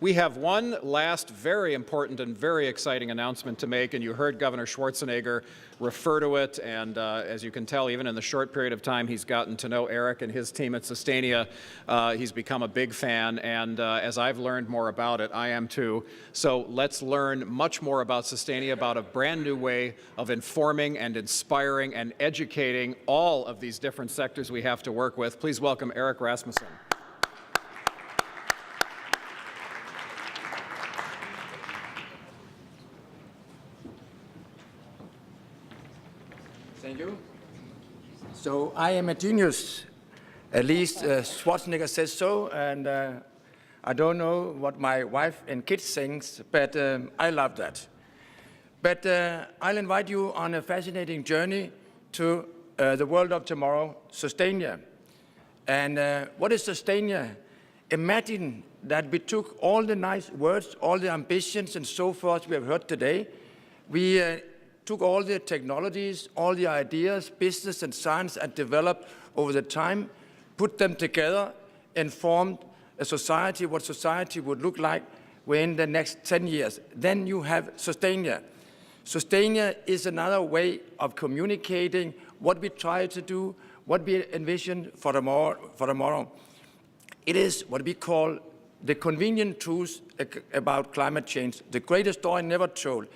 We have one last very important and very exciting announcement to make, and you heard Governor Schwarzenegger refer to it, and as you can tell, even in the short period of time he's gotten to know Erik and his team at Sustainia, he's become a big fan, and as I've learned more about it, I am too. So let's learn much more about Sustainia, about a brand new way of informing and inspiring and educating all of these different sectors we have to work with. Please welcome Erik Rasmussen. Thank you. So I am a genius, at least Schwarzenegger says so, and I don't know what my wife and kids think, but I love that. But I'll invite you on a fascinating journey to the world of tomorrow, Sustainia. And what is Sustainia? Imagine that we took all the nice words, all the ambitions and so forth we have heard today. We took all the technologies, all the ideas, business and science and developed over the time, put them together and formed a society, what society would look like within the next 10 years. Then you have Sustainia. Sustainia is another way of communicating what we try to do, what we envision for tomorrow. It is what we call the convenient truth about climate change, the greatest story never told.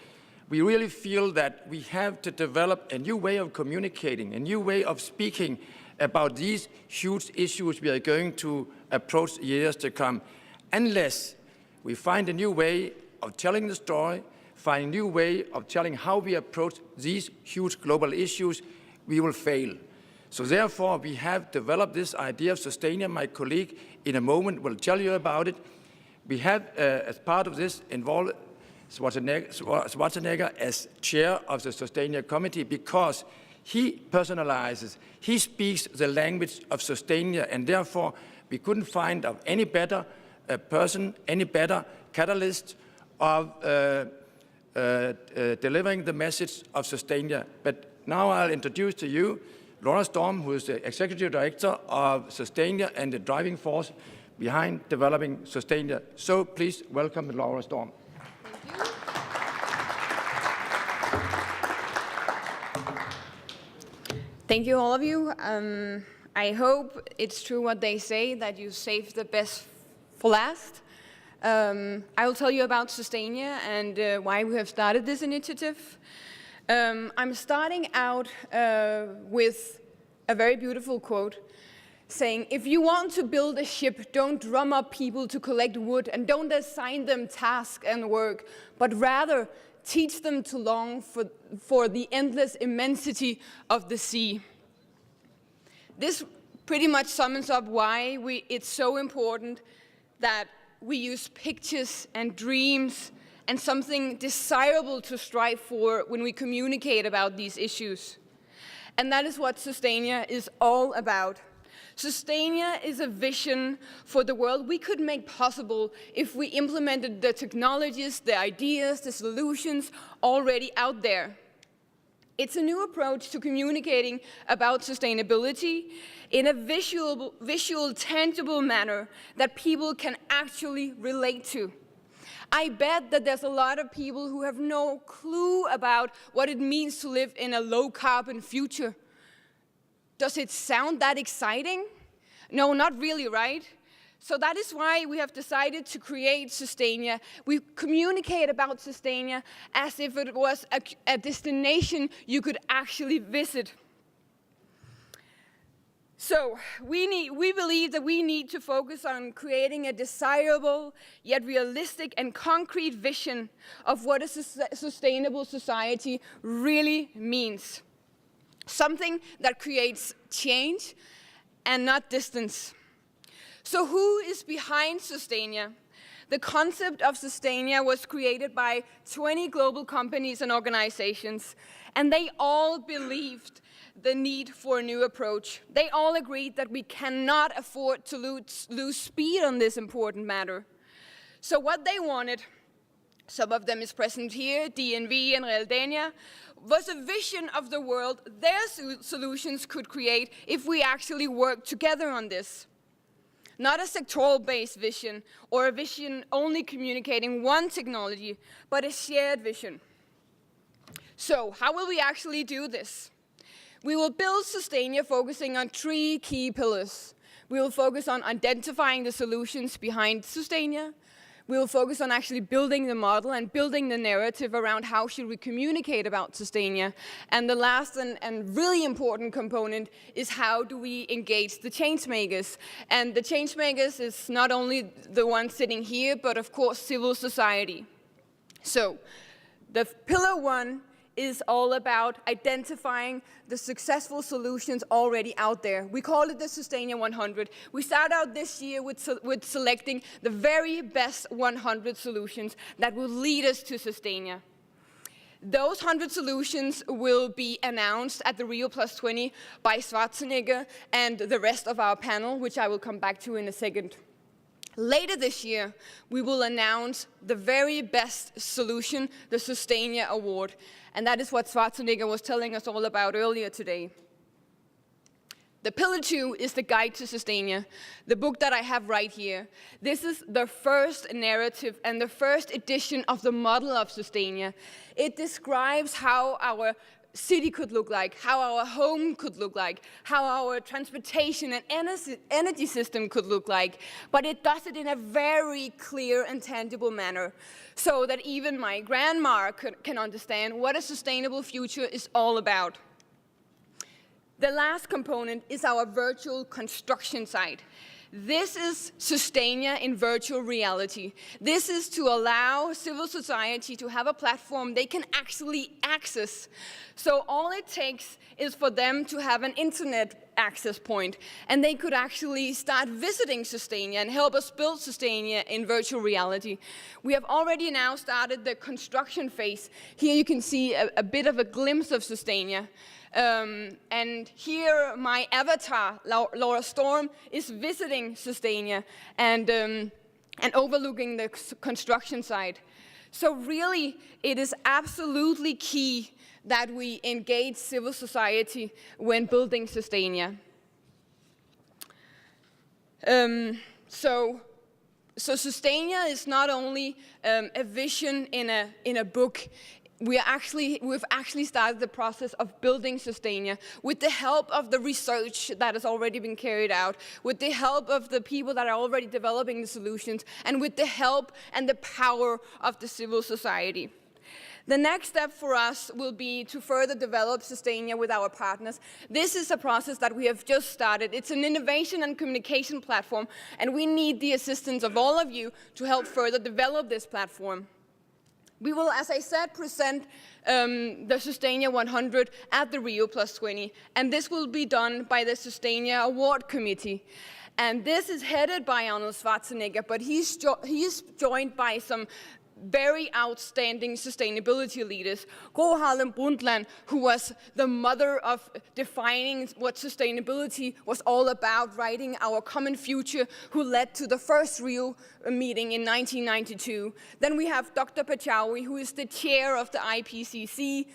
We really feel that we have to develop a new way of communicating, a new way of speaking about these huge issues we are going to approach years to come. Unless we find a new way of telling the story, find a new way of telling how we approach these huge global issues, we will fail. So therefore, we have developed this idea of Sustainia. My colleague in a moment will tell you about it. We have, as part of this, involved Schwarzenegger as chair of the Sustainia Committee because he personalizes, he speaks the language of Sustainia, and therefore we couldn't find of any better person, any better catalyst of delivering the message of Sustainia. But now I'll introduce to you Laura Storm, who is the Executive Director of Sustainia and the driving force behind developing Sustainia. So please welcome Laura Storm. Thank you, all of you. I hope it's true what they say, that you save the best for last. I will tell you about Sustainia and why we have started this initiative. I'm starting out with a very beautiful quote saying, if you want to build a ship, don't drum up people to collect wood and don't assign them tasks and work, but rather teach them to long for the endless immensity of the sea. This pretty much sums up why it's so important that we use pictures and dreams and something desirable to strive for when we communicate about these issues. And that is what Sustainia is all about. Sustainia is a vision for the world we could make possible if we implemented the technologies, the ideas, the solutions already out there. It's a new approach to communicating about sustainability in a visual, tangible manner that people can actually relate to. I bet that there's a lot of people who have no clue about what it means to live in a low-carbon future. Does it sound that exciting? No, not really, right? So that is why we have decided to create Sustainia. We communicate about Sustainia as if it was a destination you could actually visit. So we believe that we need to focus on creating a desirable yet realistic and concrete vision of what a sustainable society really means. Something that creates change and not distance. So who is behind Sustainia? The concept of Sustainia was created by 20 global companies and organizations, and they all believed the need for a new approach. They all agreed that we cannot afford to lose speed on this important matter. So what they wanted, some of them is present here, DNV and Realdania, was a vision of the world their solutions could create if we actually work together on this. Not a sectoral-based vision or a vision only communicating one technology, but a shared vision. So, how will we actually do this? We will build Sustainia focusing on 3 key pillars. We will focus on identifying the solutions behind Sustainia. We will focus on actually building the model and building the narrative around how should we communicate about Sustainia. And the last and really important component is how do we engage the change makers. And the change makers is not only the ones sitting here, but of course civil society. So, the pillar 1 is all about identifying the successful solutions already out there. We call it the Sustainia 100. We start out this year with selecting the very best 100 solutions that will lead us to Sustainia. Those 100 solutions will be announced at the Rio+20 by Schwarzenegger and the rest of our panel, which I will come back to in a second. Later this year, we will announce the very best solution, the Sustainia Award. And that is what Schwarzenegger was telling us all about earlier today. The pillar 2 is the Guide to Sustainia, the book that I have right here. This is the first narrative and the first edition of the model of Sustainia. It describes how our city could look like, how our home could look like, how our transportation and energy system could look like, but it does it in a very clear and tangible manner, so that even my grandma can understand what a sustainable future is all about. The last component is our virtual construction site. This is Sustainia in virtual reality. This is to allow civil society to have a platform they can actually access. So all it takes is for them to have an internet access point, and they could actually start visiting Sustainia and help us build Sustainia in virtual reality. We have already now started the construction phase. Here you can see a bit of a glimpse of Sustainia. And here my avatar, Laura Storm, is visiting Sustainia and overlooking the construction site. So really, it is absolutely key that we engage civil society when building Sustainia. So Sustainia is not only a vision in a book. We've actually started the process of building Sustainia with the help of the research that has already been carried out, with the help of the people that are already developing the solutions, and with the help and the power of the civil society. The next step for us will be to further develop Sustainia with our partners. This is a process that we have just started. It's an innovation and communication platform, and we need the assistance of all of you to help further develop this platform. We will, as I said, present the Sustainia 100 at the Rio+20, and this will be done by the Sustainia Award Committee. And this is headed by Arnold Schwarzenegger, but he's joined by some very outstanding sustainability leaders. Gro Harlem Brundtland, who was the mother of defining what sustainability was all about, writing Our Common Future, who led to the first Rio meeting in 1992. Then we have Dr. Pachauri, who is the chair of the IPCC,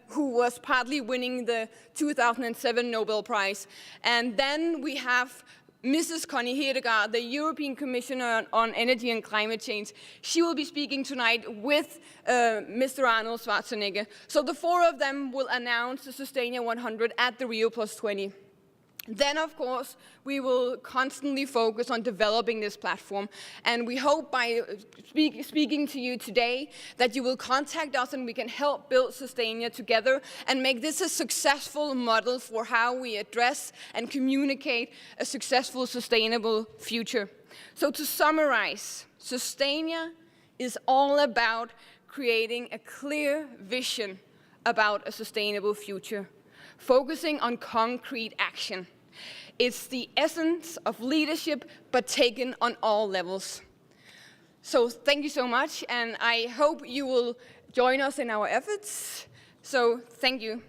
who was partly winning the 2007 Nobel Prize. And then we have Mrs. Connie Hedegaard, the European Commissioner on Energy and Climate Change. She will be speaking tonight with Mr. Arnold Schwarzenegger. So the 4 of them will announce the Sustainia 100 at the Rio+20. Then, of course, we will constantly focus on developing this platform. And we hope by speaking to you today that you will contact us and we can help build Sustainia together and make this a successful model for how we address and communicate a successful, sustainable future. So to summarize, Sustainia is all about creating a clear vision about a sustainable future, focusing on concrete action. It's the essence of leadership, but taken on all levels. So thank you so much, and I hope you will join us in our efforts. So thank you.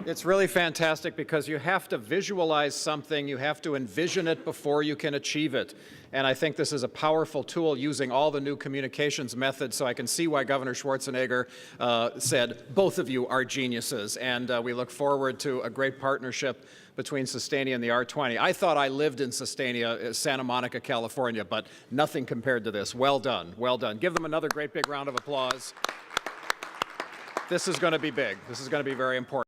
It's really fantastic because you have to visualize something, you have to envision it before you can achieve it. And I think this is a powerful tool using all the new communications methods, so I can see why Governor Schwarzenegger said, both of you are geniuses. And we look forward to a great partnership between Sustainia and the R20. I thought I lived in Sustainia, Santa Monica, California, but nothing compared to this. Well done, well done. Give them another great big round of applause. This is going to be big. This is going to be very important.